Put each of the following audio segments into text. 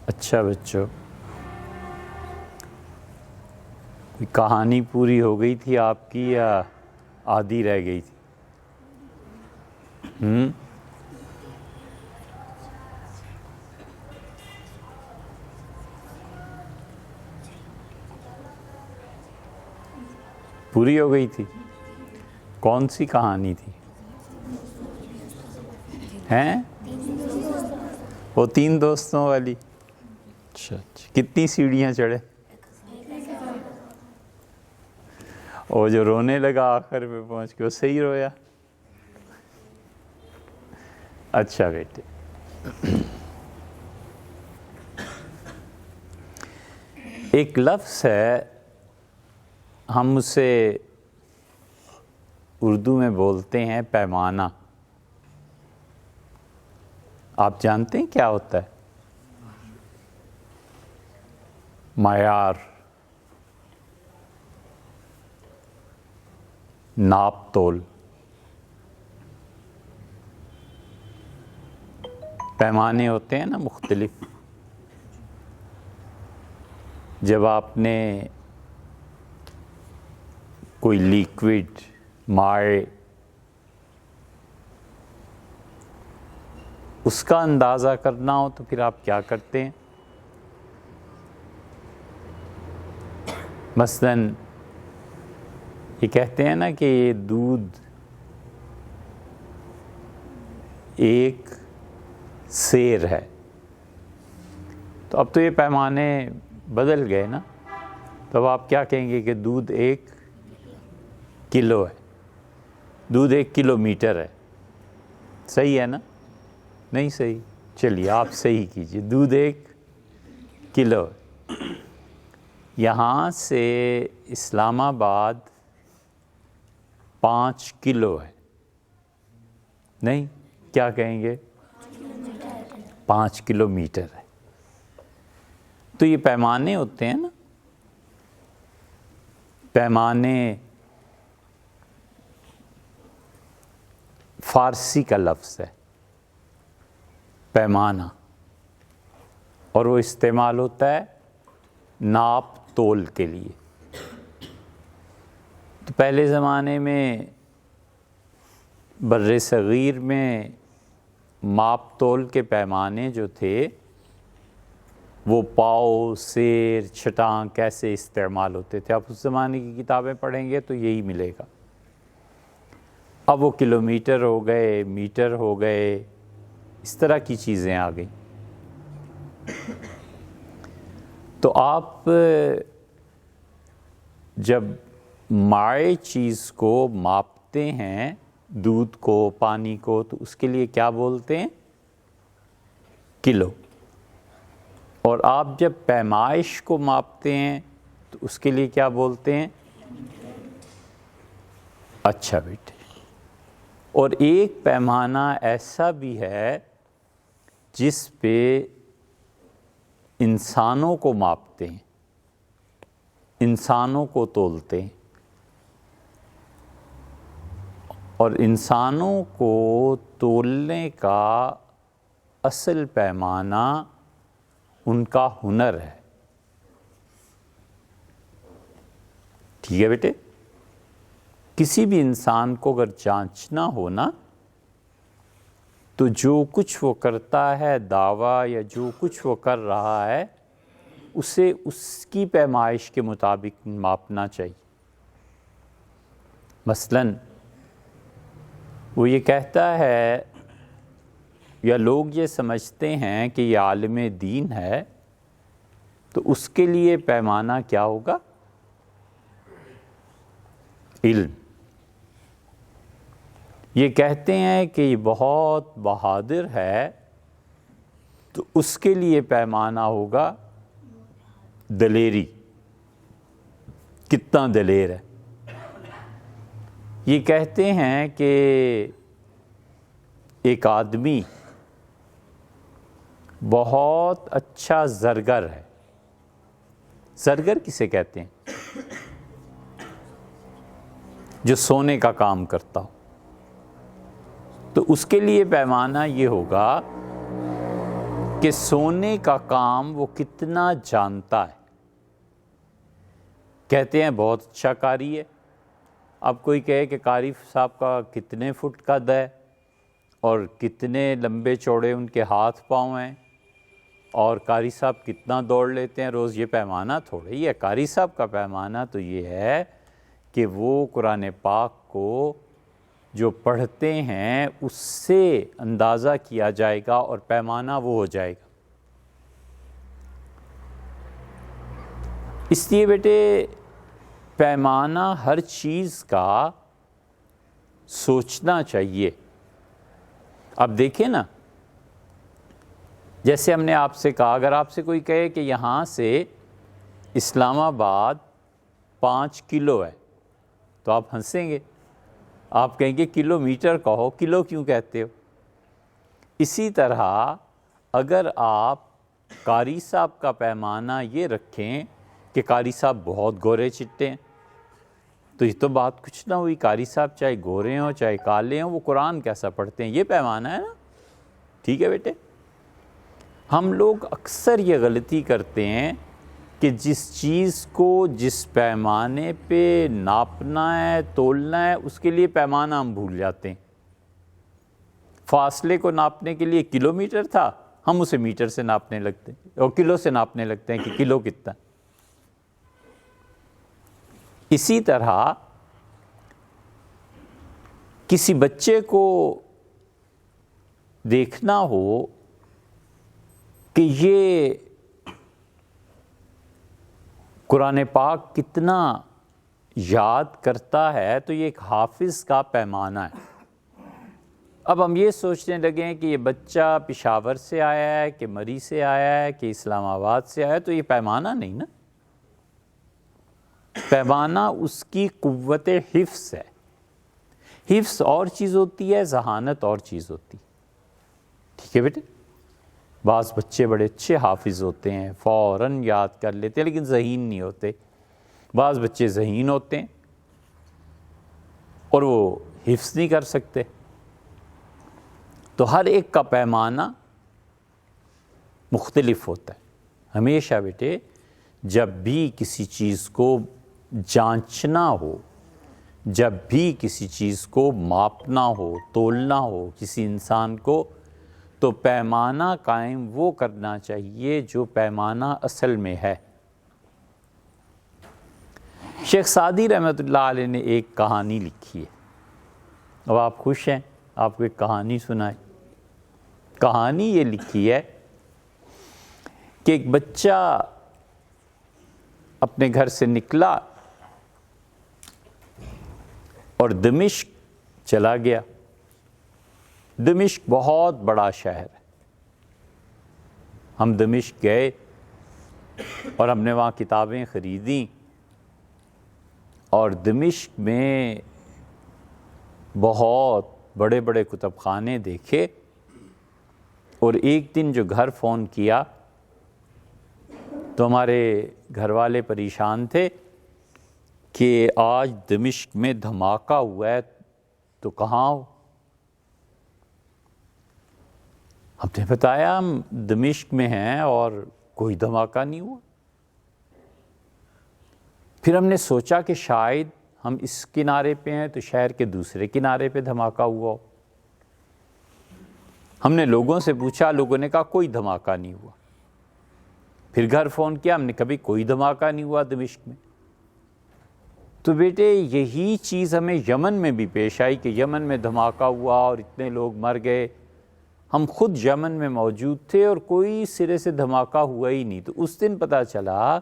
اچھا بچوں، کوئی کہانی پوری ہو گئی تھی آپ کی یا آدھی رہ گئی تھی؟ پوری ہو گئی تھی؟ کون سی کہانی تھی؟ ہیں؟ وہ 3 دوستوں والی؟ اچھا اچھا، کتنی سیڑھیاں چڑھے؟ وہ جو رونے لگا آخر پہ پہنچ کے، وہ صحیح رویا؟ اچھا بیٹے، ایک لفظ ہے، ہم اسے اردو میں بولتے ہیں پیمانہ۔ آپ جانتے ہیں کیا ہوتا ہے؟ معیار، ناپ تول۔ پیمانے ہوتے ہیں نا مختلف۔ جب آپ نے کوئی لیکوڈ، مائع، اس کا اندازہ کرنا ہو تو پھر آپ کیا کرتے ہیں؟ مثلاً یہ کہتے ہیں نا کہ یہ دودھ 1 سیر ہے، تو اب تو یہ پیمانے بدل گئے نا، تو آپ کیا کہیں گے کہ دودھ 1 کلو ہے، دودھ 1 کلو میٹر ہے۔ صحیح ہے نا؟ نہیں صحیح؟ چلیے آپ صحیح کیجئے، دودھ 1 کلو ہے۔ یہاں سے اسلام آباد 5 کلو ہے، نہیں کیا کہیں گے؟ 5 کلو میٹر ہے۔ تو یہ پیمانے ہوتے ہیں نا، پیمانے فارسی کا لفظ ہے پیمانہ، اور وہ استعمال ہوتا ہے ناپ تول کے لیے۔ تو پہلے زمانے میں بر صغیر میں ماپ تول کے پیمانے جو تھے وہ پاؤ، سیر، چھٹانک کیسے استعمال ہوتے تھے۔ آپ اس زمانے کی کتابیں پڑھیں گے تو یہی ملے گا۔ اب وہ کلومیٹر ہو گئے، میٹر ہو گئے، اس طرح کی چیزیں آ گئیں۔ تو آپ جب مائع چیز کو ماپتے ہیں، دودھ کو، پانی کو، تو اس کے لیے کیا بولتے ہیں؟ کلو۔ اور آپ جب پیمائش کو ماپتے ہیں تو اس کے لیے کیا بولتے ہیں؟ اچھا بیٹے، اور ایک پیمانہ ایسا بھی ہے جس پہ انسانوں کو ماپتے ہیں، انسانوں کو تولتے ہیں، اور انسانوں کو تولنے کا اصل پیمانہ ان کا ہنر ہے۔ ٹھیک ہے بیٹے؟ کسی بھی انسان کو اگر جانچنا ہو نا، تو جو کچھ وہ کرتا ہے دعویٰ یا جو کچھ وہ کر رہا ہے، اسے اس کی پیمائش کے مطابق ماپنا چاہیے۔ مثلاً وہ یہ کہتا ہے، یا لوگ یہ سمجھتے ہیں کہ یہ عالم دین ہے، تو اس کے لیے پیمانہ کیا ہوگا؟ علم۔ یہ کہتے ہیں کہ یہ بہت بہادر ہے، تو اس کے لیے پیمانہ ہوگا دلیری، کتنا دلیر ہے۔ یہ کہتے ہیں کہ ایک آدمی بہت اچھا زرگر ہے۔ زرگر کسے کہتے ہیں؟ جو سونے کا کام کرتا ہو۔ تو اس کے لیے پیمانہ یہ ہوگا کہ سونے کا کام وہ کتنا جانتا ہے. کہتے ہیں بہت اچھا قاری ہے. اب کوئی کہے کہ قاری صاحب کا کتنے فٹ قد ہے اور کتنے لمبے چوڑے ان کے ہاتھ پاؤں ہیں اور قاری صاحب کتنا دوڑ لیتے ہیں روز، یہ پیمانہ تھوڑا ہی ہے. قاری صاحب کا پیمانہ تو یہ ہے کہ وہ قرآن پاک کو جو پڑھتے ہیں اس سے اندازہ کیا جائے گا اور پیمانہ وہ ہو جائے گا. اس لیے بیٹے پیمانہ ہر چیز کا سوچنا چاہیے. اب دیکھیں نا، جیسے ہم نے آپ سے کہا، اگر آپ سے کوئی کہے کہ یہاں سے اسلام آباد 5 کلو ہے تو آپ ہنسیں گے. آپ کہیں گے کلو میٹر کہو، کلو کیوں کہتے ہو؟ اسی طرح اگر آپ قاری صاحب کا پیمانہ یہ رکھیں کہ قاری صاحب بہت گورے چٹے ہیں تو یہ تو بات کچھ نہ ہوئی. قاری صاحب چاہے گورے ہوں چاہے کالے ہوں، وہ قرآن کیسا پڑھتے ہیں، یہ پیمانہ ہے نا. ٹھیک ہے بیٹے. ہم لوگ اکثر یہ غلطی کرتے ہیں کہ جس چیز کو جس پیمانے پہ ناپنا ہے تولنا ہے اس کے لیے پیمانہ ہم بھول جاتے ہیں. فاصلے کو ناپنے کے لیے کلو میٹر تھا، ہم اسے میٹر سے ناپنے لگتے ہیں اور کلو سے ناپنے لگتے ہیں کہ کلو کتنا. اسی طرح کسی بچے کو دیکھنا ہو کہ یہ قرآن پاک کتنا یاد کرتا ہے تو یہ ایک حافظ کا پیمانہ ہے. اب ہم یہ سوچنے لگے کہ یہ بچہ پشاور سے آیا ہے کہ مری سے آیا ہے کہ اسلام آباد سے آیا ہے، تو یہ پیمانہ نہیں نا. پیمانہ اس کی قوت حفظ ہے. حفظ اور چیز ہوتی ہے، ذہانت اور چیز ہوتی ہے. ٹھیک ہے بیٹے. بعض بچے بڑے اچھے حافظ ہوتے ہیں، فوراً یاد کر لیتے ہیں، لیکن ذہین نہیں ہوتے. بعض بچے ذہین ہوتے ہیں اور وہ حفظ نہیں کر سکتے. تو ہر ایک کا پیمانہ مختلف ہوتا ہے. ہمیشہ بیٹے جب بھی کسی چیز کو جانچنا ہو، جب بھی کسی چیز کو ماپنا ہو، تولنا ہو کسی انسان کو، تو پیمانہ قائم وہ کرنا چاہیے جو پیمانہ اصل میں ہے. شیخ سعدی رحمۃ اللہ علیہ نے ایک کہانی لکھی ہے. اب آپ خوش ہیں آپ کو ایک کہانی سنائے. کہانی یہ لکھی ہے کہ ایک بچہ اپنے گھر سے نکلا اور دمشق چلا گیا. دمشق بہت بڑا شہر ہے. ہم دمشق گئے اور ہم نے وہاں کتابیں خریدیں اور دمشق میں بہت بڑے بڑے کتب خانے دیکھے. اور ایک دن جو گھر فون کیا تو ہمارے گھر والے پریشان تھے کہ آج دمشق میں دھماکہ ہوا ہے. تو کہاں ہو؟ ہم نے بتایا ہم دمشق میں ہیں اور کوئی دھماکہ نہیں ہوا. پھر ہم نے سوچا کہ شاید ہم اس کنارے پہ ہیں تو شہر کے دوسرے کنارے پہ دھماکہ ہوا ہو. ہم نے لوگوں سے پوچھا، لوگوں نے کہا کوئی دھماکہ نہیں ہوا. پھر گھر فون کیا، ہم نے کبھی کوئی دھماکہ نہیں ہوا دمشق میں. تو بیٹے یہی چیز ہمیں یمن میں بھی پیش آئی کہ یمن میں دھماکہ ہوا اور اتنے لوگ مر گئے. ہم خود یمن میں موجود تھے اور کوئی سرے سے دھماکہ ہوا ہی نہیں. تو اس دن پتہ چلا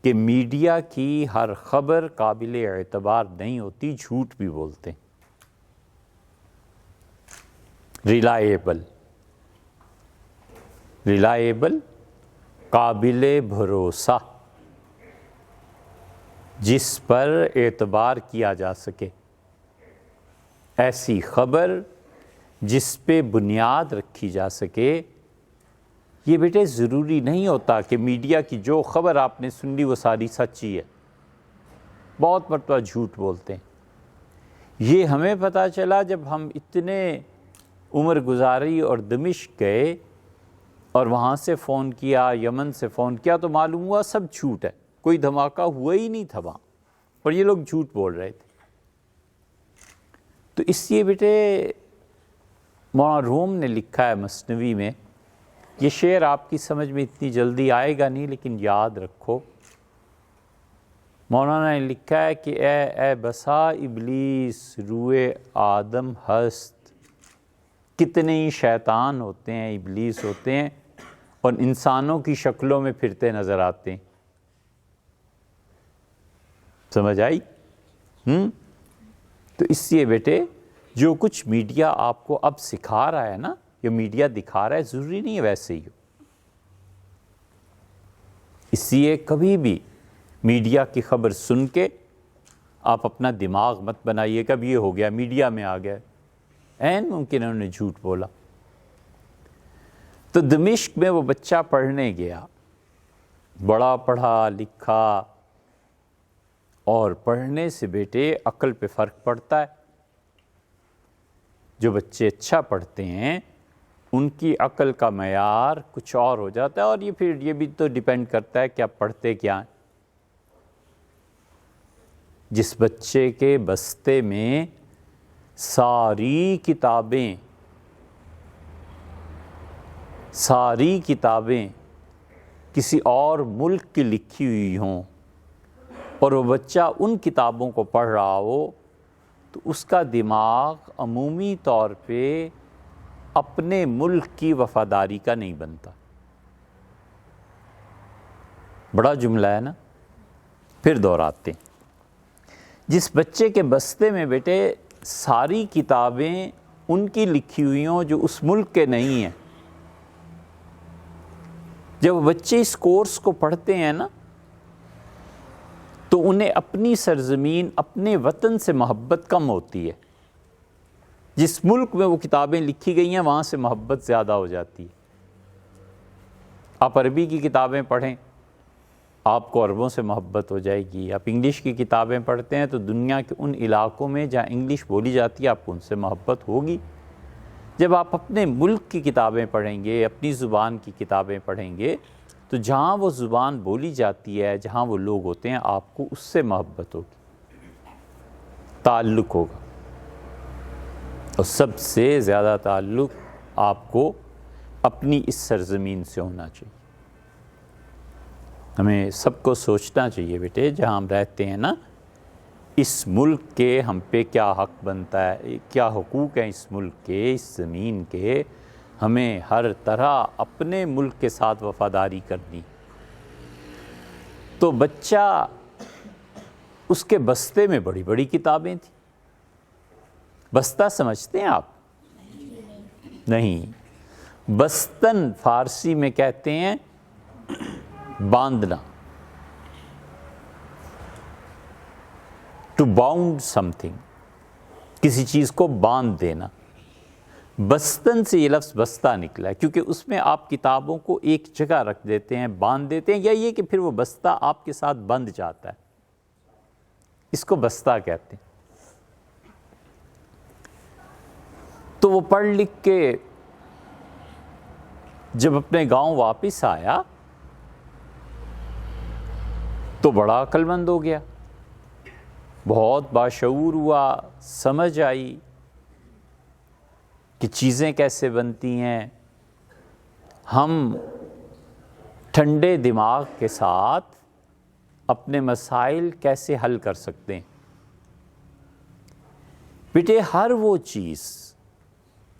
کہ میڈیا کی ہر خبر قابل اعتبار نہیں ہوتی، جھوٹ بھی بولتے ہیں. ریلائیبل قابل بھروسہ، جس پر اعتبار کیا جا سکے، ایسی خبر جس پہ بنیاد رکھی جا سکے. یہ بیٹے ضروری نہیں ہوتا کہ میڈیا کی جو خبر آپ نے سن لی وہ ساری سچی ہے. بہت مرتبہ جھوٹ بولتے ہیں. یہ ہمیں پتہ چلا جب ہم اتنے عمر گزاری اور دمشق گئے اور وہاں سے فون کیا، یمن سے فون کیا، تو معلوم ہوا سب جھوٹ ہے، کوئی دھماکہ ہوا ہی نہیں تھا وہاں، اور یہ لوگ جھوٹ بول رہے تھے۔ تو اس لیے بیٹے مولانا روم نے لکھا ہے مثنوی میں، یہ شعر آپ کی سمجھ میں اتنی جلدی آئے گا نہیں، لیکن یاد رکھو، مولانا نے لکھا ہے کہ اے بسا ابلیس روئے آدم ہست، کتنے ہی شیطان ہوتے ہیں، ابلیس ہوتے ہیں، اور انسانوں کی شکلوں میں پھرتے نظر آتے ہیں۔ سمجھ آئی؟ تو اس لیے بیٹے جو کچھ میڈیا آپ کو اب سکھا رہا ہے نا، یہ میڈیا دکھا رہا ہے، ضروری نہیں ہے ویسے ہی ہو۔ اس لیے کبھی بھی میڈیا کی خبر سن کے آپ اپنا دماغ مت بنائیے، کب یہ ہو گیا، میڈیا میں آ گیا، عین ممکن انہوں نے جھوٹ بولا۔ تو دمشق میں وہ بچہ پڑھنے گیا، بڑا پڑھا لکھا، اور پڑھنے سے بیٹے عقل پہ فرق پڑتا ہے۔ جو بچے اچھا پڑھتے ہیں ان کی عقل کا معیار کچھ اور ہو جاتا ہے، اور یہ پھر یہ بھی تو ڈیپینڈ کرتا ہے کہ آپ پڑھتے کیا ہیں۔ جس بچے کے بستے میں ساری کتابیں کسی اور ملک کی لکھی ہوئی ہوں، اور وہ بچہ ان کتابوں کو پڑھ رہا ہو، تو اس کا دماغ عمومی طور پہ اپنے ملک کی وفاداری کا نہیں بنتا۔ بڑا جملہ ہے نا، پھر دہراتے ہیں۔ جس بچے کے بستے میں بیٹے ساری کتابیں ان کی لکھی ہوئی ہوں جو اس ملک کے نہیں ہیں، جب بچے اس کورس کو پڑھتے ہیں نا، تو انہیں اپنی سرزمین، اپنے وطن سے محبت کم ہوتی ہے۔ جس ملک میں وہ کتابیں لکھی گئی ہیں وہاں سے محبت زیادہ ہو جاتی ہے۔ آپ عربی کی کتابیں پڑھیں، آپ کو عربوں سے محبت ہو جائے گی۔ آپ انگلش کی کتابیں پڑھتے ہیں تو دنیا کے ان علاقوں میں جہاں انگلش بولی جاتی ہے آپ کو ان سے محبت ہوگی۔ جب آپ اپنے ملک کی کتابیں پڑھیں گے، اپنی زبان کی کتابیں پڑھیں گے، تو جہاں وہ زبان بولی جاتی ہے، جہاں وہ لوگ ہوتے ہیں، آپ کو اس سے محبت ہوگی، تعلق ہوگا۔ اور سب سے زیادہ تعلق آپ کو اپنی اس سرزمین سے ہونا چاہیے۔ ہمیں سب کو سوچنا چاہیے بیٹے، جہاں ہم رہتے ہیں نا، اس ملک کے ہم پہ کیا حق بنتا ہے، کیا حقوق ہیں اس ملک کے، اس زمین کے۔ ہمیں ہر طرح اپنے ملک کے ساتھ وفاداری کرنی۔ تو بچہ، اس کے بستے میں بڑی بڑی کتابیں تھیں۔ بستہ سمجھتے ہیں آپ؟ نہیں، بستن فارسی میں کہتے ہیں باندھنا، ٹو باؤنڈ سم تھنگ، کسی چیز کو باندھ دینا۔ بستن سے یہ لفظ بستہ نکلا ہے، کیونکہ اس میں آپ کتابوں کو ایک جگہ رکھ دیتے ہیں، باندھ دیتے ہیں، یا یہ کہ پھر وہ بستہ آپ کے ساتھ بندھ جاتا ہے، اس کو بستہ کہتے ہیں۔ تو وہ پڑھ لکھ کے جب اپنے گاؤں واپس آیا تو بڑا عقل مند ہو گیا، بہت باشعور ہوا، سمجھ آئی کہ چیزیں کیسے بنتی ہیں، ہم ٹھنڈے دماغ کے ساتھ اپنے مسائل کیسے حل کر سکتے ہیں۔ بیٹے ہر وہ چیز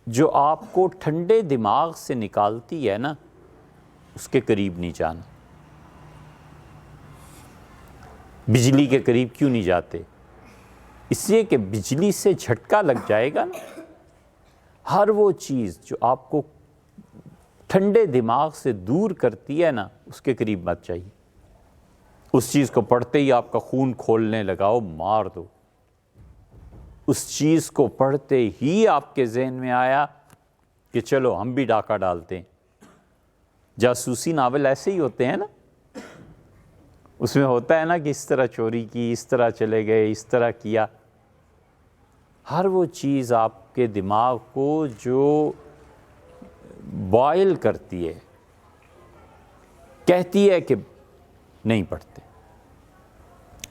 جو آپ کو ٹھنڈے دماغ سے نکالتی ہے نا، اس کے قریب نہیں جانا۔ بجلی کے قریب کیوں نہیں جاتے؟ اس لیے کہ بجلی سے جھٹکا لگ جائے گا نا۔ ہر وہ چیز جو آپ کو ٹھنڈے دماغ سے دور کرتی ہے نا، اس کے قریب مت جائیے۔ اس چیز کو پڑھتے ہی آپ کا خون کھولنے لگاؤ، مار دو۔ اس چیز کو پڑھتے ہی آپ کے ذہن میں آیا کہ چلو ہم بھی ڈاکہ ڈالتے ہیں۔ جاسوسی ناول ایسے ہی ہوتے ہیں نا، اس میں ہوتا ہے نا کہ اس طرح چوری کی، اس طرح چلے گئے، اس طرح کیا۔ ہر وہ چیز آپ کے دماغ کو جو بوائل کرتی ہے، کہتی ہے کہ نہیں پڑھتے،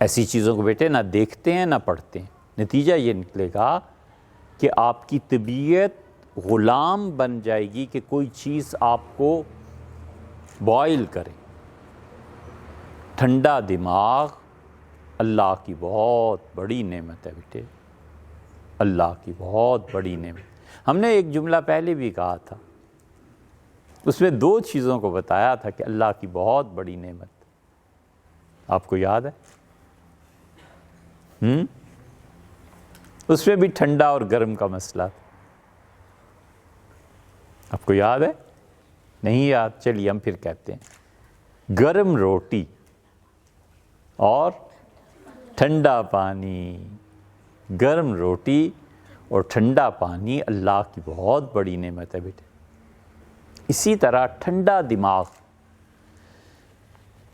ایسی چیزوں کو بیٹے نہ دیکھتے ہیں نہ پڑھتے ہیں، نتیجہ یہ نکلے گا کہ آپ کی طبیعت غلام بن جائے گی کہ کوئی چیز آپ کو بوائل کرے۔ ٹھنڈا دماغ اللہ کی بہت بڑی نعمت ہے بیٹے، اللہ کی بہت بڑی نعمت۔ ہم نے ایک جملہ پہلے بھی کہا تھا، اس میں 2 چیزوں کو بتایا تھا کہ اللہ کی بہت بڑی نعمت، آپ کو یاد ہے؟ اس میں بھی ٹھنڈا اور گرم کا مسئلہ تھا، آپ کو یاد ہے؟ نہیں یاد؟ چلیے ہم پھر کہتے ہیں، گرم روٹی اور ٹھنڈا پانی، گرم روٹی اور ٹھنڈا پانی اللہ کی بہت بڑی نعمت ہے بیٹے۔ اسی طرح ٹھنڈا دماغ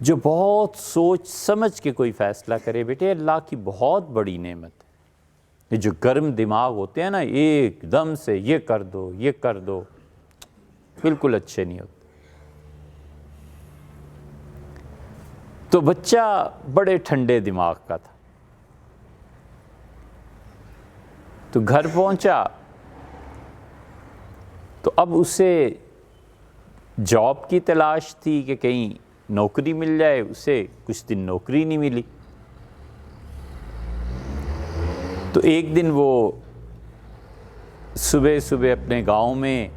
جو بہت سوچ سمجھ کے کوئی فیصلہ کرے بیٹے، اللہ کی بہت بڑی نعمت ہے۔ یہ جو گرم دماغ ہوتے ہیں نا، ایک دم سے یہ کر دو یہ کر دو، بالکل اچھے نہیں ہوتے۔ تو بچہ بڑے ٹھنڈے دماغ کا تھا، تو گھر پہنچا تو اب اسے جاب کی تلاش تھی کہ کہیں نوکری مل جائے، اسے کچھ دن نوکری نہیں ملی۔ تو ایک دن وہ صبح صبح اپنے گاؤں میں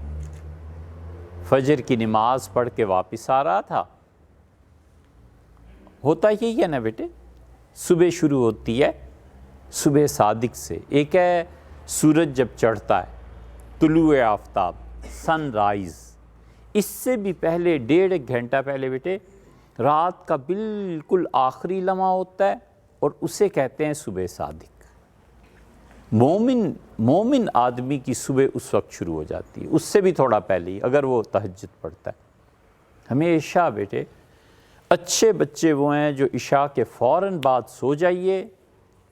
فجر کی نماز پڑھ کے واپس آ رہا تھا۔ ہوتا یہی ہے نا بیٹے، صبح شروع ہوتی ہے صبح صادق سے۔ ایک ہے سورج جب چڑھتا ہے، طلوع آفتاب، سن رائز، اس سے بھی پہلے 1.5 گھنٹہ پہلے بیٹے رات کا بالکل آخری لمحہ ہوتا ہے، اور اسے کہتے ہیں صبح صادق۔ مومن آدمی کی صبح اس وقت شروع ہو جاتی ہے، اس سے بھی تھوڑا پہلے ہی، اگر وہ تہجد پڑھتا ہے۔ ہمیشہ بیٹے اچھے بچے وہ ہیں جو عشاء کے فوراً بعد سو جائیے،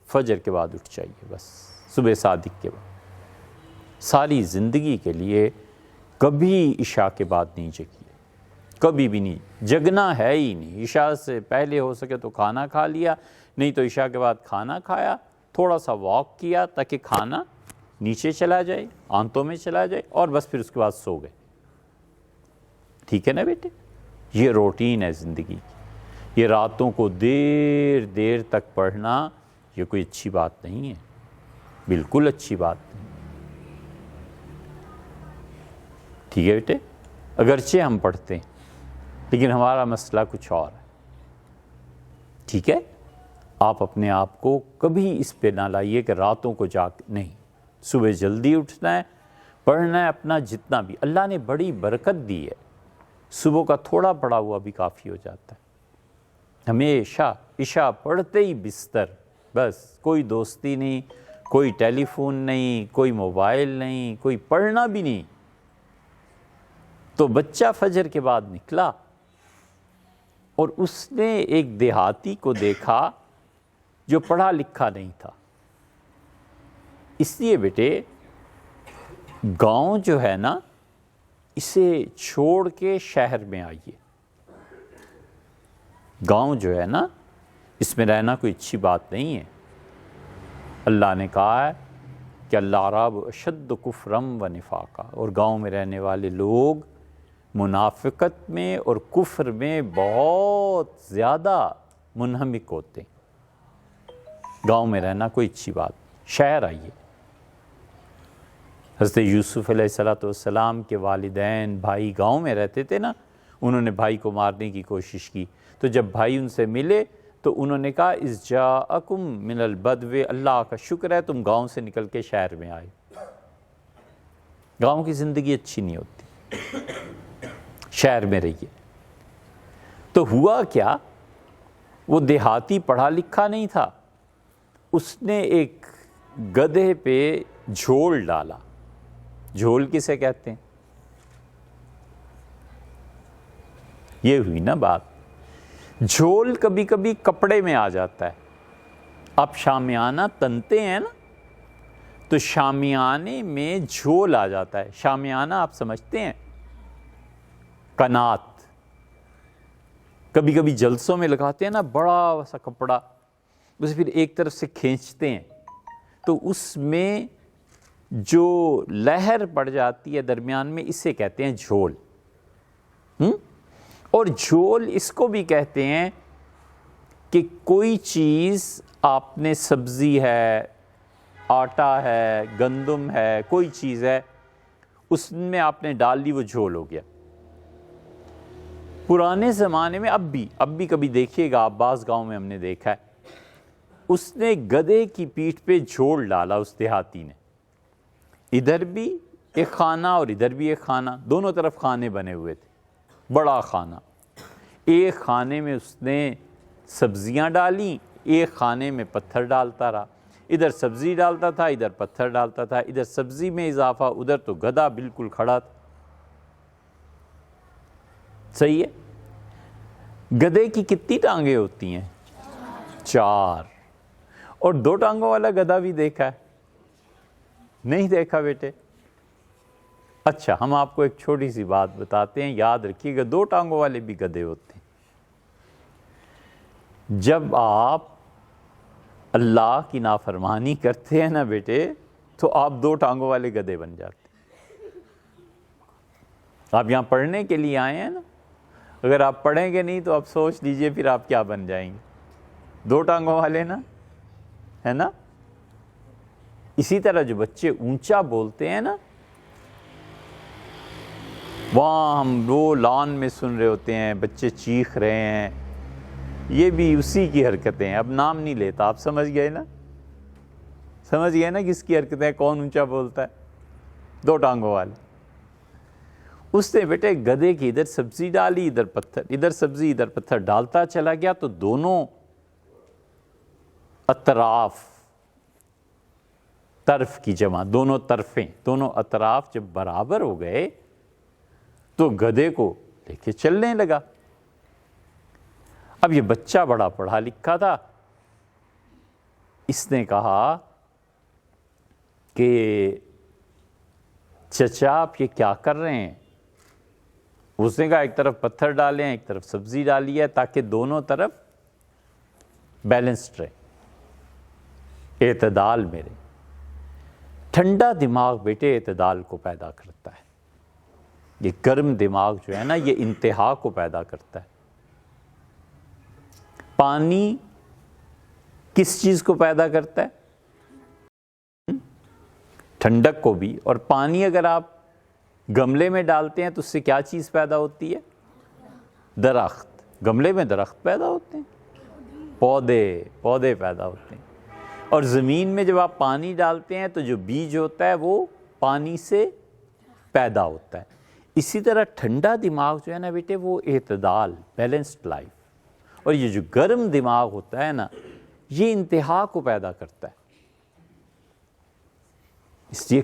فجر کے بعد اٹھ جائیے، بس صبح صادق کے بعد۔ ساری زندگی کے لیے کبھی عشاء کے بعد نہیں جگیے، کبھی بھی نہیں، جگنا ہے ہی نہیں۔ عشاء سے پہلے ہو سکے تو کھانا کھا لیا، نہیں تو عشاء کے بعد کھانا کھایا، تھوڑا سا واک کیا تاکہ کھانا نیچے چلا جائے، آنتوں میں چلا جائے، اور بس پھر اس کے بعد سو گئے۔ ٹھیک ہے نا بیٹے؟ یہ روٹین ہے زندگی کی۔ یہ راتوں کو دیر دیر تک پڑھنا یہ کوئی اچھی بات نہیں ہے، بالکل اچھی بات نہیں۔ ٹھیک ہے بیٹے؟ اگرچہ ہم پڑھتے ہیں لیکن ہمارا مسئلہ کچھ اور ہے۔ ٹھیک ہے؟ آپ اپنے آپ کو کبھی اس پہ نہ لائیے کہ راتوں کو جاگ، نہیں، صبح جلدی اٹھنا ہے، پڑھنا ہے اپنا جتنا بھی۔ اللہ نے بڑی برکت دی ہے، صبح کا تھوڑا پڑھا ہوا بھی کافی ہو جاتا ہے۔ ہمیشہ عشاء پڑھتے ہی بستر، بس کوئی دوستی نہیں، کوئی ٹیلی فون نہیں، کوئی موبائل نہیں، کوئی پڑھنا بھی نہیں۔ تو بچہ فجر کے بعد نکلا اور اس نے ایک دیہاتی کو دیکھا جو پڑھا لکھا نہیں تھا۔ اس لیے بیٹے گاؤں جو ہے نا، اسے چھوڑ کے شہر میں آئیے۔ گاؤں جو ہے نا، اس میں رہنا کوئی اچھی بات نہیں ہے۔ اللہ نے کہا ہے کہ الأعراب اشد کفرا و نفاقا، اور گاؤں میں رہنے والے لوگ منافقت میں اور کفر میں بہت زیادہ منہمک ہوتے ہیں۔ گاؤں میں رہنا کوئی اچھی بات نہیں، شہر آئیے۔ حضرت یوسف علیہ السلام کے والدین بھائی گاؤں میں رہتے تھے نا، انہوں نے بھائی کو مارنے کی کوشش کی، تو جب بھائی ان سے ملے تو انہوں نے کہا اذ جاءکم من البدو، اللہ کا شکر ہے تم گاؤں سے نکل کے شہر میں آئے۔ گاؤں کی زندگی اچھی نہیں ہوتی، شہر میں رہیے۔ تو ہوا کیا، وہ دیہاتی پڑھا لکھا نہیں تھا، اس نے ایک گدھے پہ جھول ڈالا۔ جھول کسے کہتے ہیں؟ یہ ہوئی نا بات۔ جھول کبھی کبھی کپڑے میں آ جاتا ہے۔ آپ شامیانہ تنتے ہیں نا، تو شامیانے میں جھول آ جاتا ہے۔ شامیانہ آپ سمجھتے ہیں؟ کنات، کبھی کبھی جلسوں میں لگاتے ہیں نا بڑا سا کپڑا، اسے پھر ایک طرف سے کھینچتے ہیں تو اس میں جو لہر پڑ جاتی ہے درمیان میں، اسے کہتے ہیں جھول۔ اور جھول اس کو بھی کہتے ہیں کہ کوئی چیز آپ نے، سبزی ہے، آٹا ہے، گندم ہے، کوئی چیز ہے، اس میں آپ نے ڈال لی، وہ جھول ہو گیا۔ پرانے زمانے میں اب بھی کبھی دیکھیے گا آپ، بعض گاؤں میں ہم نے دیکھا ہے، اس نے گدھے کی پیٹھ پہ جھول ڈالا اس دیہاتی نے، ادھر بھی ایک خانہ اور ادھر بھی ایک خانہ، دونوں طرف خانے بنے ہوئے تھے، بڑا خانہ۔ ایک خانے میں اس نے سبزیاں ڈالیں، ایک خانے میں پتھر ڈالتا رہا، ادھر سبزی ڈالتا تھا، ادھر پتھر ڈالتا تھا، ادھر سبزی میں اضافہ، ادھر تو گدھا بالکل کھڑا تھا۔ صحیح ہے؟ گدھے کی کتنی ٹانگیں ہوتی ہیں؟ 4۔ اور 2 ٹانگوں والا گدھا بھی دیکھا ہے؟ نہیں دیکھا بیٹے؟ اچھا، ہم آپ کو ایک چھوٹی سی بات بتاتے ہیں، یاد رکھیے گا، 2 ٹانگوں والے بھی گدھے ہوتے ہیں۔ جب آپ اللہ کی نافرمانی کرتے ہیں نا بیٹے، تو آپ 2 ٹانگوں والے گدھے بن جاتے ہیں۔ آپ یہاں پڑھنے کے لیے آئے ہیں نا، اگر آپ پڑھیں گے نہیں تو آپ سوچ لیجئے پھر آپ کیا بن جائیں گے، 2 ٹانگوں والے نا، ہے نا؟ اسی طرح جو بچے اونچا بولتے ہیں نا، وہاں ہم وہ لان میں سن رہے ہوتے ہیں، بچے چیخ رہے ہیں، یہ بھی اسی کی حرکتیں ہیں۔ اب نام نہیں لیتا، آپ سمجھ گئے نا؟ سمجھ گئے نا کس کی حرکتیں، کون اونچا بولتا ہے؟ 2 ٹانگوں والے۔ اس نے بیٹے گدھے کی ادھر سبزی ڈالی، ادھر پتھر، ادھر سبزی ادھر پتھر ڈالتا چلا گیا، تو دونوں اطراف، طرف کی جمع، دونوں طرفیں، دونوں اطراف جب برابر ہو گئے تو گدھے کو لے کے چلنے لگا۔ اب یہ بچہ بڑا پڑھا لکھا تھا، اس نے کہا کہ چچا آپ یہ کیا کر رہے ہیں؟ اس نے کہا ایک طرف پتھر ڈالے ہیں، ایک طرف سبزی ڈالی ہے، تاکہ دونوں طرف بیلنسڈ رہے، اعتدال میں رہے۔ ٹھنڈا دماغ بیٹے اعتدال کو پیدا کرتا ہے، یہ گرم دماغ جو ہے نا، یہ انتہا کو پیدا کرتا ہے۔ پانی کس چیز کو پیدا کرتا ہے؟ ٹھنڈک کو بھی۔ اور پانی اگر آپ گملے میں ڈالتے ہیں تو اس سے کیا چیز پیدا ہوتی ہے؟ درخت۔ گملے میں درخت پیدا ہوتے ہیں، پودے پیدا ہوتے ہیں۔ اور زمین میں جب آپ پانی ڈالتے ہیں تو جو بیج ہوتا ہے وہ پانی سے پیدا ہوتا ہے۔ اسی طرح ٹھنڈا دماغ جو ہے نا بیٹے، وہ اعتدال، بیلنسڈ لائف۔ اور یہ جو گرم دماغ ہوتا ہے نا، یہ انتہا کو پیدا کرتا ہے۔ اس لیے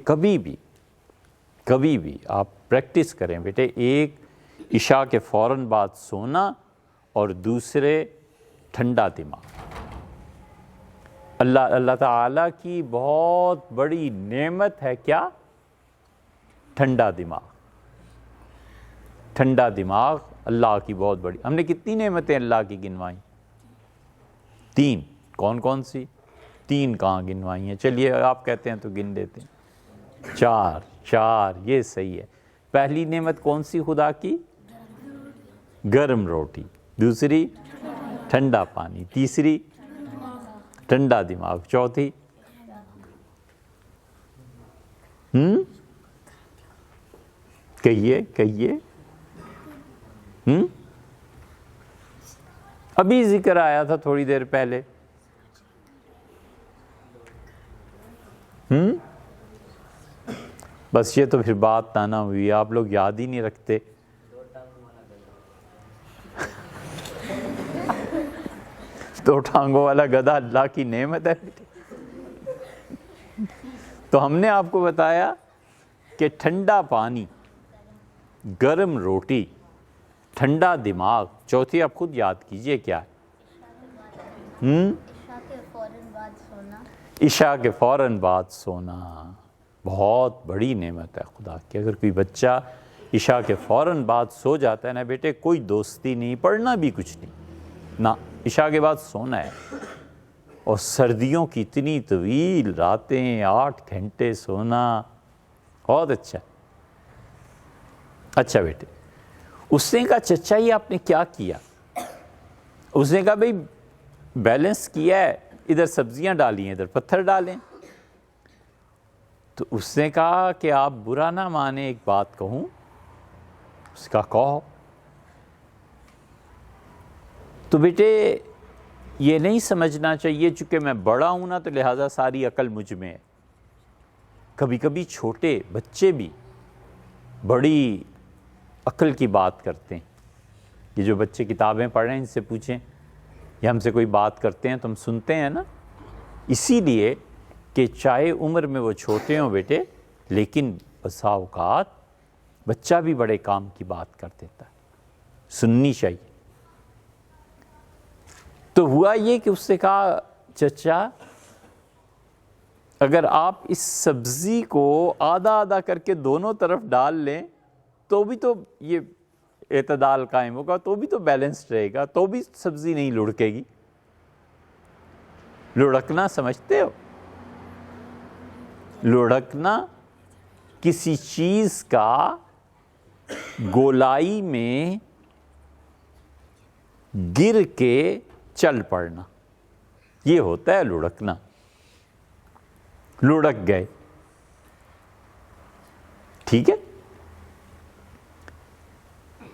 کبھی بھی آپ پریکٹس کریں بیٹے، ایک عشاء کے فوراً بعد سونا اور دوسرے ٹھنڈا دماغ۔ اللہ تعالیٰ کی بہت بڑی نعمت ہے کیا؟ ٹھنڈا دماغ۔ ٹھنڈا دماغ اللہ کی بہت بڑی۔ ہم نے کتنی نعمتیں اللہ کی گنوائیں؟ 3۔ کون کون سی؟ 3 کہاں گنوائی ہیں؟ چلیے آپ کہتے ہیں تو گن دیتے ہیں۔ 4 یہ صحیح ہے۔ پہلی نعمت کون سی خدا کی؟ گرم روٹی۔ دوسری ٹھنڈا پانی۔ تیسری ٹھنڈا دماغ۔ چوتھی کہیے ابھی ذکر آیا تھا تھوڑی دیر پہلے۔ بس یہ تو پھر بات نہ ہوئی، آپ لوگ یاد ہی نہیں رکھتے۔ دو ٹانگوں والا گدھا اللہ کی نعمت ہے۔ تو ہم نے آپ کو بتایا کہ ٹھنڈا پانی، گرم روٹی، ٹھنڈا دماغ، چوتھی آپ خود یاد کیجئے کیا ہے؟ عشاء کے فوراً بعد سونا بہت بڑی نعمت ہے خدا کی۔ اگر کوئی بچہ عشاء کے فوراً بعد سو جاتا ہے نا بیٹے، کوئی دوستی نہیں، پڑھنا بھی کچھ نہیں نہ، عشاء کے بعد سونا ہے۔ اور سردیوں کی اتنی طویل راتیں، 8 گھنٹے سونا، بہت اچھا۔ اچھا بیٹے، اس نے کہا چچا یہ آپ نے کیا کیا؟ اس نے کہا بھئی بیلنس کیا ہے، ادھر سبزیاں ڈالی ہیں ادھر پتھر ڈالیں۔ تو اس نے کہا کہ آپ برا نہ مانے ایک بات کہوں؟ اس کا کہو۔ تو بیٹے یہ نہیں سمجھنا چاہیے چونکہ میں بڑا ہوں نا تو لہٰذا ساری عقل مجھ میں ہے۔ کبھی کبھی چھوٹے بچے بھی بڑی عقل کی بات کرتے ہیں۔ یہ جو بچے کتابیں پڑھ رہے ہیں ان سے پوچھیں، یہ ہم سے کوئی بات کرتے ہیں تو ہم سنتے ہیں نا، اسی لیے کہ چاہے عمر میں وہ چھوٹے ہوں بیٹے، لیکن بسا اوقات بچہ بھی بڑے کام کی بات کر دیتا ہے، سننی چاہیے۔ تو ہوا یہ کہ اس نے کہا چچا اگر آپ اس سبزی کو آدھا آدھا کر کے دونوں طرف ڈال لیں تو بھی تو یہ اعتدال قائم ہوگا، تو بھی تو بیلنسڈ رہے گا، تو بھی سبزی نہیں لڑکے گی۔ لڑکنا سمجھتے ہو؟ لڑکنا کسی چیز کا گولائی میں گر کے چل پڑنا، یہ ہوتا ہے لڑکنا۔ لڑک گئے، ٹھیک ہے؟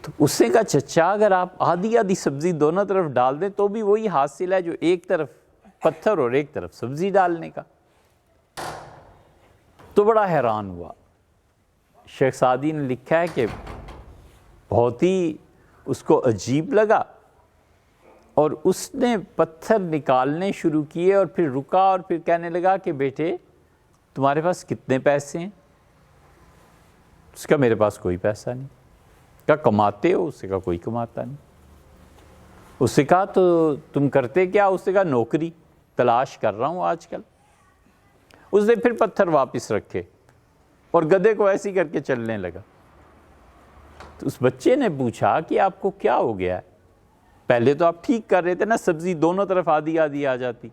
تو اس نے کہا چچا اگر آپ آدھی آدھی سبزی دونوں طرف ڈال دیں تو بھی وہی حاصل ہے جو ایک طرف پتھر اور ایک طرف سبزی ڈالنے کا۔ تو بڑا حیران ہوا۔ شیخ سعدی نے لکھا ہے کہ بہت ہی اس کو عجیب لگا، اور اس نے پتھر نکالنے شروع کیے اور پھر رکا اور پھر کہنے لگا کہ بیٹے تمہارے پاس کتنے پیسے ہیں؟ اس کا میرے پاس کوئی پیسہ نہیں۔ کہا کماتے ہو؟ اس نے کہا کوئی کماتا نہیں۔ اس نے کہا تو تم کرتے کیا؟ اس نے کہا نوکری تلاش کر رہا ہوں آج کل۔ اس نے پھر پتھر واپس رکھے اور گدھے کو ایسی کر کے چلنے لگا۔ تو اس بچے نے پوچھا کہ آپ کو کیا ہو گیا ہے؟ پہلے تو آپ ٹھیک کر رہے تھے نا، سبزی دونوں طرف آدھی آدھی آ جاتی۔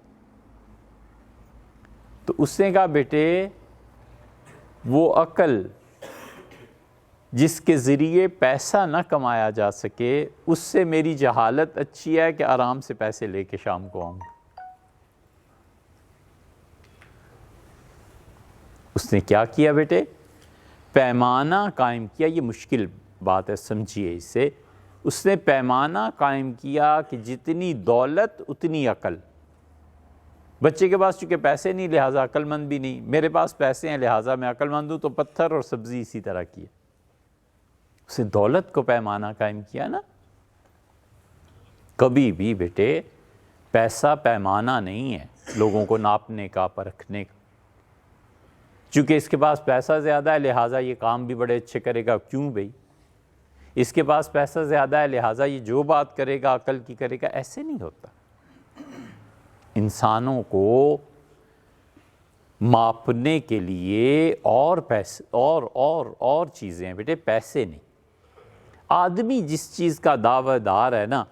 تو اس نے کہا بیٹے وہ عقل جس کے ذریعے پیسہ نہ کمایا جا سکے اس سے میری جہالت اچھی ہے کہ آرام سے پیسے لے کے شام کو آؤں۔ اس نے کیا کیا بیٹے؟ پیمانہ قائم کیا۔ یہ مشکل بات ہے، سمجھیے اسے۔ اس نے پیمانہ قائم کیا کہ جتنی دولت اتنی عقل۔ بچے کے پاس چونکہ پیسے نہیں لہٰذا عقل مند بھی نہیں، میرے پاس پیسے ہیں لہٰذا میں عقل مند ہوں، تو پتھر اور سبزی اسی طرح کی ہے۔ اس نے دولت کو پیمانہ قائم کیا نا۔ کبھی بھی بیٹے پیسہ پیمانہ نہیں ہے لوگوں کو ناپنے کا، پرکھنے کا۔ چونکہ اس کے پاس پیسہ زیادہ ہے لہٰذا یہ کام بھی بڑے اچھے کرے گا، کیوں بھئی؟ اس کے پاس پیسہ زیادہ ہے لہٰذا یہ جو بات کرے گا عقل کی کرے گا، ایسے نہیں ہوتا۔ انسانوں کو ماپنے کے لیے اور پیسے اور چیزیں ہیں بیٹے، پیسے نہیں۔ آدمی جس چیز کا دعوی دار ہے نا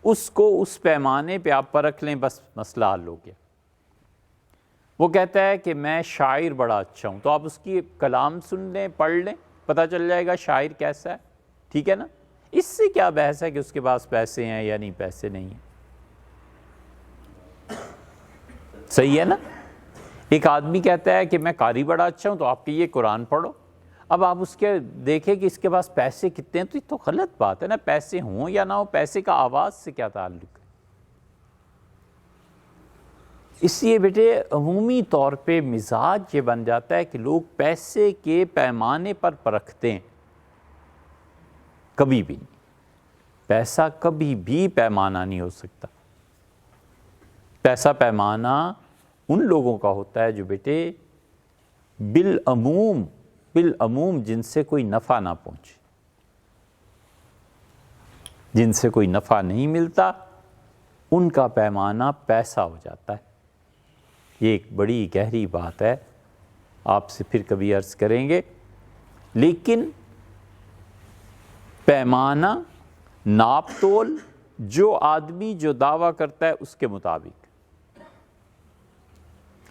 اس کو اس پیمانے پہ آپ پرکھ لیں، بس مسئلہ حل ہو گیا۔ وہ کہتا ہے کہ میں شاعر بڑا اچھا ہوں، تو آپ اس کی کلام سن لیں، پڑھ لیں، پتہ چل جائے گا شاعر کیسا ہے، ٹھیک ہے نا؟ اس سے کیا بحث ہے کہ اس کے پاس پیسے ہیں یا نہیں پیسے نہیں ہیں؟ صحیح ہے نا؟ ایک آدمی کہتا ہے کہ میں قاری بڑا اچھا ہوں، تو آپ کی یہ قرآن پڑھو۔ اب آپ اس کے دیکھیں کہ اس کے پاس پیسے کتنے ہیں، تو یہ تو غلط بات ہے نا۔ پیسے ہوں یا نہ ہو، پیسے کا آواز سے کیا تعلق ہے؟ اس لیے بیٹے عمومی طور پہ مزاج یہ بن جاتا ہے کہ لوگ پیسے کے پیمانے پر پرکھتے ہیں۔ کبھی بھی نہیں، پیسہ کبھی بھی پیمانہ نہیں ہو سکتا۔ پیسہ پیمانہ ان لوگوں کا ہوتا ہے جو بیٹے بالعموم جن سے کوئی نفع نہ پہنچے، جن سے کوئی نفع نہیں ملتا، ان کا پیمانہ پیسہ ہو جاتا ہے۔ یہ ایک بڑی گہری بات ہے، آپ سے پھر کبھی عرض کریں گے۔ لیکن پیمانہ، ناپ تول، جو آدمی جو دعویٰ کرتا ہے اس کے مطابق.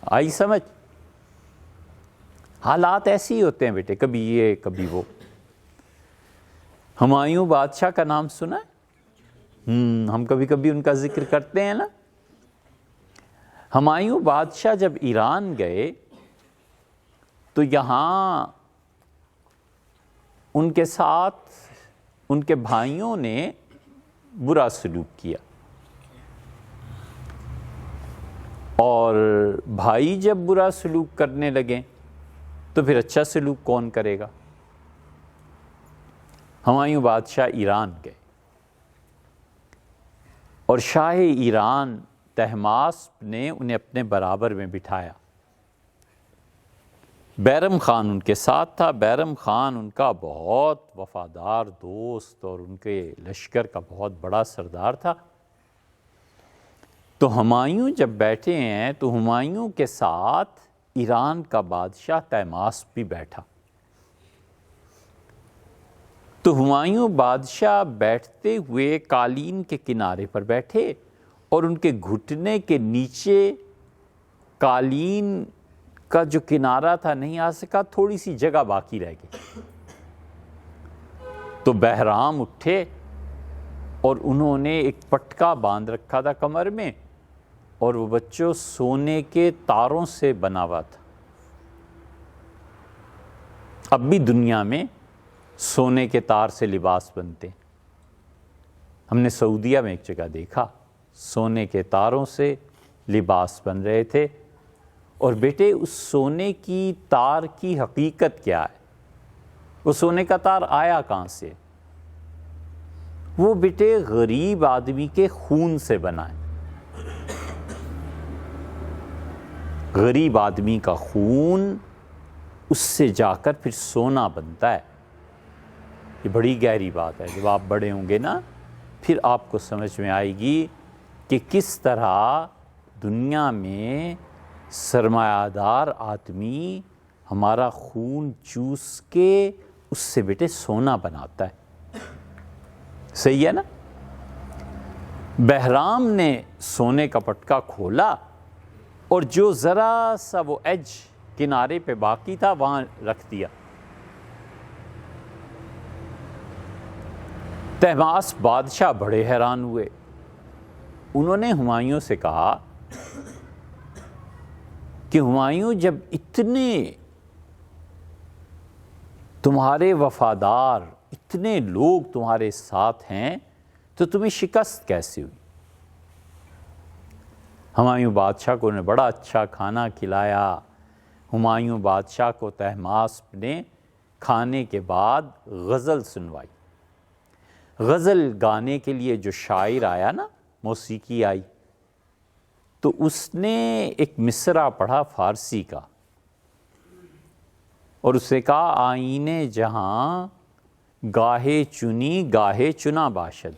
آئی سمجھ؟ حالات ایسے ہی ہوتے ہیں بیٹے، کبھی یہ کبھی وہ. ہمایوں بادشاہ کا نام سنا ہے؟ ہم کبھی کبھی ان کا ذکر کرتے ہیں نا. ہمایوں بادشاہ جب ایران گئے تو یہاں ان کے ساتھ ان کے بھائیوں نے برا سلوک کیا، اور بھائی جب برا سلوک کرنے لگے تو پھر اچھا سلوک کون کرے گا؟ ہمایوں بادشاہ ایران گئے اور شاہ ایران طہماسپ نے انہیں اپنے برابر میں بٹھایا. بیرم خان ان کے ساتھ تھا. بیرم خان ان کا بہت وفادار دوست اور ان کے لشکر کا بہت بڑا سردار تھا. تو ہمایوں جب بیٹھے ہیں تو ہمایوں کے ساتھ ایران کا بادشاہ طہماسپ بھی بیٹھا. تو ہمایوں بادشاہ بیٹھتے ہوئے قالین کے کنارے پر بیٹھے اور ان کے گھٹنے کے نیچے قالین کا جو کنارہ تھا نہیں آ سکا، تھوڑی سی جگہ باقی رہ گئی. تو بہرام اٹھے اور انہوں نے ایک پٹکا باندھ رکھا تھا کمر میں، اور وہ بچوں سونے کے تاروں سے بنا ہوا تھا. اب بھی دنیا میں سونے کے تار سے لباس بنتے ہیں. ہم نے سعودیہ میں ایک جگہ دیکھا، سونے کے تاروں سے لباس بن رہے تھے. اور بیٹے اس سونے کی تار کی حقیقت کیا ہے؟ وہ سونے کا تار آیا کہاں سے؟ وہ بیٹے غریب آدمی کے خون سے بنا ہے. غریب آدمی کا خون، اس سے جا کر پھر سونا بنتا ہے. یہ بڑی گہری بات ہے. جب آپ بڑے ہوں گے نا پھر آپ کو سمجھ میں آئے گی کہ کس طرح دنیا میں سرمایہ دار آدمی ہمارا خون چوس کے اس سے بیٹے سونا بناتا ہے. صحیح ہے نا؟ بہرام نے سونے کا پٹکا کھولا اور جو ذرا سا وہ ایج کنارے پہ باقی تھا وہاں رکھ دیا. طہماسپ بادشاہ بڑے حیران ہوئے. انہوں نے ہمایوں سے کہا کہ ہمایوں، جب اتنے تمہارے وفادار، اتنے لوگ تمہارے ساتھ ہیں تو تمہیں شکست کیسے ہوئی؟ ہمایوں بادشاہ کو انہیں بڑا اچھا کھانا کھلایا. ہمایوں بادشاہ کو طہماسپ نے کھانے کے بعد غزل سنوائی. غزل گانے کے لیے جو شاعر آیا نا، موسیقی آئی، تو اس نے ایک مصرع پڑھا فارسی کا، اور اسے کہا آئینے جہاں گاہے چنی گاہے چنا باشد.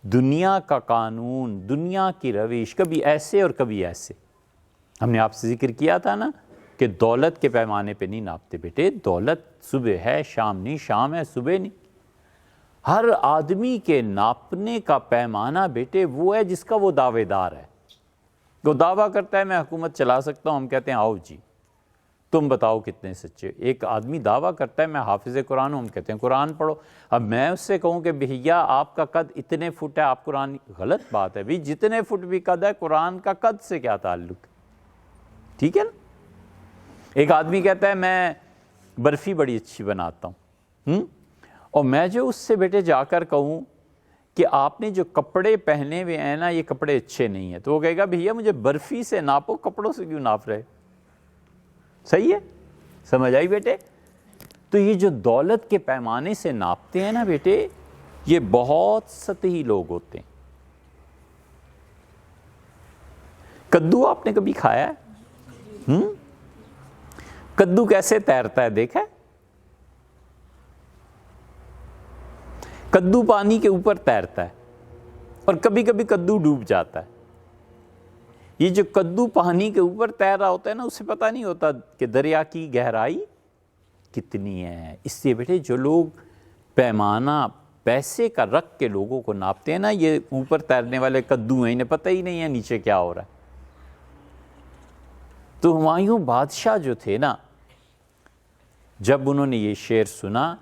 دنیا کا قانون، دنیا کی روش کبھی ایسے اور کبھی ایسے. ہم نے آپ سے ذکر کیا تھا نا کہ دولت کے پیمانے پہ نہیں ناپتے بیٹے. دولت صبح ہے شام نہیں، شام ہے صبح نہیں. ہر آدمی کے ناپنے کا پیمانہ بیٹے وہ ہے جس کا وہ دعوے دار ہے. وہ دعویٰ کرتا ہے میں حکومت چلا سکتا ہوں، ہم کہتے ہیں آؤ جی تم بتاؤ کتنے سچے. ایک آدمی دعویٰ کرتا ہے میں حافظ قرآن ہوں، ہم کہتے ہیں قرآن پڑھو. اب میں اس سے کہوں کہ بھیا آپ کا قد اتنے فٹ ہے، آپ قرآن، غلط بات ہے. بھی جتنے فٹ بھی قد ہے، قرآن کا قد سے کیا تعلق؟ ٹھیک ہے نا؟ ایک آدمی کہتا ہے میں برفی بڑی اچھی بناتا ہوں، اور میں جو اس سے بیٹے جا کر کہوں کہ آپ نے جو کپڑے پہنے ہوئے ہیں نا یہ کپڑے اچھے نہیں ہیں، تو وہ کہے گا بھیا مجھے برفی سے ناپو، کپڑوں سے کیوں ناپ رہے؟ صحیح ہے؟ سمجھ آئی بیٹے؟ تو یہ جو دولت کے پیمانے سے ناپتے ہیں نا بیٹے، یہ بہت سطحی لوگ ہوتے ہیں. کدو آپ نے کبھی کھایا ہے؟ کدو کیسے تیرتا ہے دیکھا ہے؟ کدو پانی کے اوپر تیرتا ہے اور کبھی کبھی کدو ڈوب جاتا ہے. یہ جو کدو پانی کے اوپر تیر رہا ہوتا ہے نا، اسے پتہ نہیں ہوتا کہ دریا کی گہرائی کتنی ہے. اس لیے بیٹے جو لوگ پیمانہ پیسے کا رکھ کے لوگوں کو ناپتے ہیں نا، یہ اوپر تیرنے والے کدو ہیں، انہیں پتہ ہی نہیں ہے نیچے کیا ہو رہا ہے۔ تو ہمایوں بادشاہ جو تھے نا، جب انہوں نے یہ شعر سنا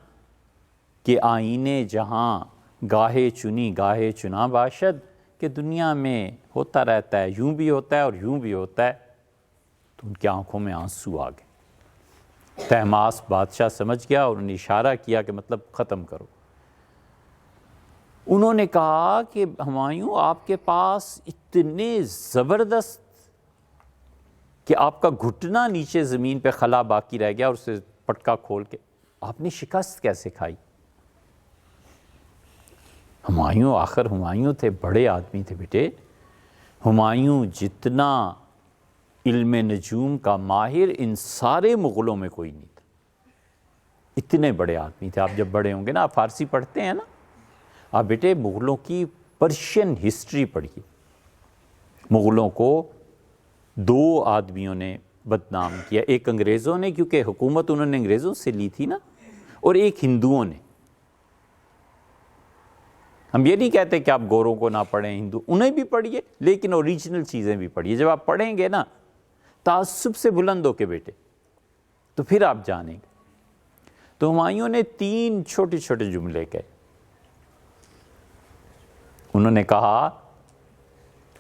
کہ آئینے جہاں گاہے چنی گاہے چنا باشد، کہ دنیا میں ہوتا رہتا ہے، یوں بھی ہوتا ہے اور یوں بھی ہوتا ہے، تو ان کی آنکھوں میں آنسو آ گئے۔ طہماس بادشاہ سمجھ گیا اور انہوں نے اشارہ کیا کہ مطلب ختم کرو۔ انہوں نے کہا کہ ہمایوں آپ کے پاس اتنے زبردست کہ آپ کا گھٹنا نیچے زمین پہ خلا باقی رہ گیا اور اسے پٹکا کھول کے آپ نے شکست کیسے کھائی؟ ہمایوں آخر ہمایوں تھے، بڑے آدمی تھے بیٹے۔ ہمایوں جتنا علم نجوم کا ماہر ان سارے مغلوں میں کوئی نہیں تھا، اتنے بڑے آدمی تھے۔ آپ جب بڑے ہوں گے نا، آپ فارسی پڑھتے ہیں نا، آپ بیٹے مغلوں کی پرشین ہسٹری پڑھیے۔ مغلوں کو دو آدمیوں نے بدنام کیا، ایک انگریزوں نے، کیونکہ حکومت انہوں نے انگریزوں سے لی تھی نا، اور ایک ہندوؤں نے۔ ہم یہ نہیں کہتے کہ آپ گوروں کو نہ پڑھیں، ہندو انہیں بھی پڑھیے، لیکن اوریجنل چیزیں بھی پڑھیے۔ جب آپ پڑھیں گے نا تعصب سے بلند ہو کے بیٹے، تو پھر آپ جانیں گے۔ تو ہمایوں نے 3 چھوٹے چھوٹے جملے کہے۔ انہوں نے کہا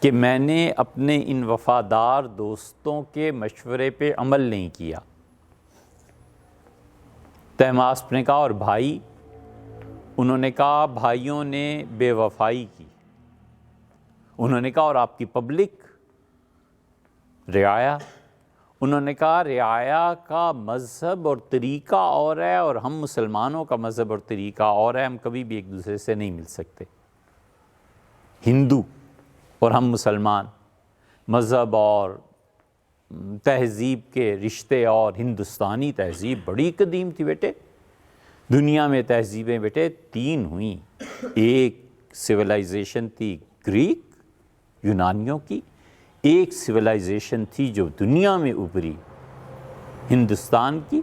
کہ میں نے اپنے ان وفادار دوستوں کے مشورے پہ عمل نہیں کیا۔ طہماسپ نے کہا اور بھائی؟ انہوں نے کہا بھائیوں نے بے وفائی کی۔ انہوں نے کہا اور آپ کی پبلک؟ رعایا؟ انہوں نے کہا رعایا کا مذہب اور طریقہ اور ہے، اور ہم مسلمانوں کا مذہب اور طریقہ اور ہے، ہم کبھی بھی ایک دوسرے سے نہیں مل سکتے۔ ہندو اور ہم مسلمان، مذہب اور تہذیب کے رشتے، اور ہندوستانی تہذیب بڑی قدیم تھی بیٹے۔ دنیا میں تہذیبیں بیٹے 3 ہوئیں، ایک سویلائزیشن تھی گریک یونانیوں کی، ایک سویلائزیشن تھی جو دنیا میں ابھری ہندوستان کی،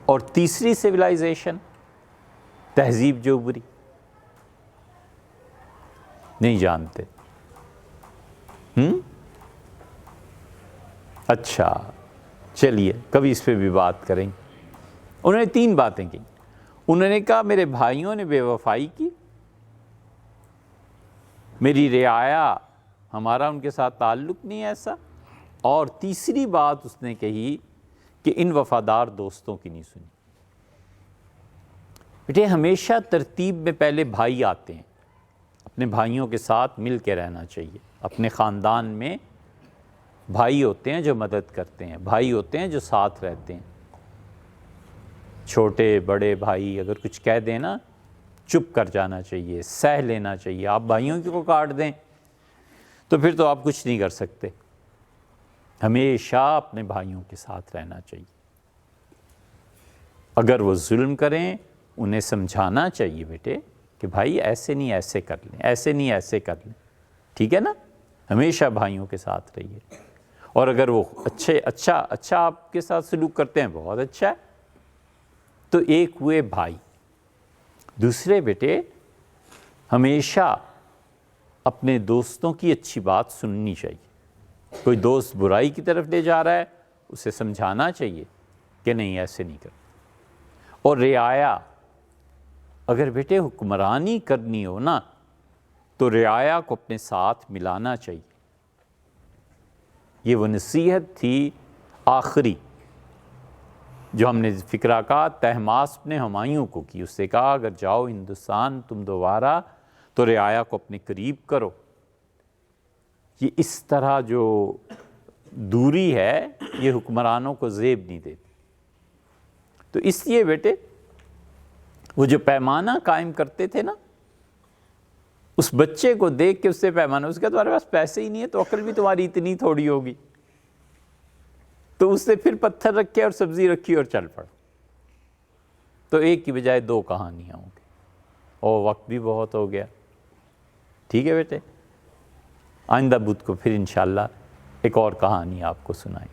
اور تیسری سویلائزیشن تہذیب جو ابھری نہیں جانتے؟ اچھا چلیے کبھی اس پہ بھی بات کریں۔ انہوں نے 3 باتیں کی۔ انہوں نے کہا میرے بھائیوں نے بے وفائی کی، میری رعایا ہمارا ان کے ساتھ تعلق نہیں ایسا، اور تیسری بات اس نے کہی کہ ان وفادار دوستوں کی نہیں سنی۔ بیٹے ہمیشہ ترتیب میں پہلے بھائی آتے ہیں، اپنے بھائیوں کے ساتھ مل کے رہنا چاہیے۔ اپنے خاندان میں بھائی ہوتے ہیں جو مدد کرتے ہیں، بھائی ہوتے ہیں جو ساتھ رہتے ہیں۔ چھوٹے بڑے بھائی اگر کچھ کہہ دیں نا، چپ کر جانا چاہیے، سہ لینا چاہیے۔ آپ بھائیوں کو کاٹ دیں تو پھر تو آپ کچھ نہیں کر سکتے۔ ہمیشہ اپنے بھائیوں کے ساتھ رہنا چاہیے۔ اگر وہ ظلم کریں انہیں سمجھانا چاہیے بیٹے کہ بھائی ایسے نہیں ایسے کر لیں، ایسے نہیں ایسے کر لیں، ٹھیک ہے نا؟ ہمیشہ بھائیوں کے ساتھ رہیے۔ اور اگر وہ اچھا آپ کے ساتھ سلوک کرتے ہیں، بہت اچھا ہے، تو ایک ہوئے بھائی۔ دوسرے بیٹے ہمیشہ اپنے دوستوں کی اچھی بات سننی چاہیے۔ کوئی دوست برائی کی طرف لے جا رہا ہے، اسے سمجھانا چاہیے کہ نہیں ایسے نہیں کرنا۔ اور رعایا، اگر بیٹے حکمرانی کرنی ہو نا تو رعایا کو اپنے ساتھ ملانا چاہیے۔ یہ وہ نصیحت تھی آخری جو ہم نے فکرہ کہا طہماسپ نے ہمایوں کو کی۔ اس سے کہا اگر جاؤ ہندوستان تم دوبارہ تو رعایا کو اپنے قریب کرو۔ یہ اس طرح جو دوری ہے یہ حکمرانوں کو زیب نہیں دیتی۔ تو اس لیے بیٹے وہ جو پیمانہ قائم کرتے تھے نا، اس بچے کو دیکھ کے اس سے پیمانہ، اس کا تمہارے پاس پیسے ہی نہیں ہے تو عقل بھی تمہاری اتنی تھوڑی ہوگی، تو اس نے پھر پتھر رکھے اور سبزی رکھی اور چل پڑا۔ تو ایک کی بجائے 2 کہانیاں ہوں گی، اور وقت بھی بہت ہو گیا۔ ٹھیک ہے بیٹے، آئندہ بدھ کو پھر انشاءاللہ ایک اور کہانی آپ کو سنائیں۔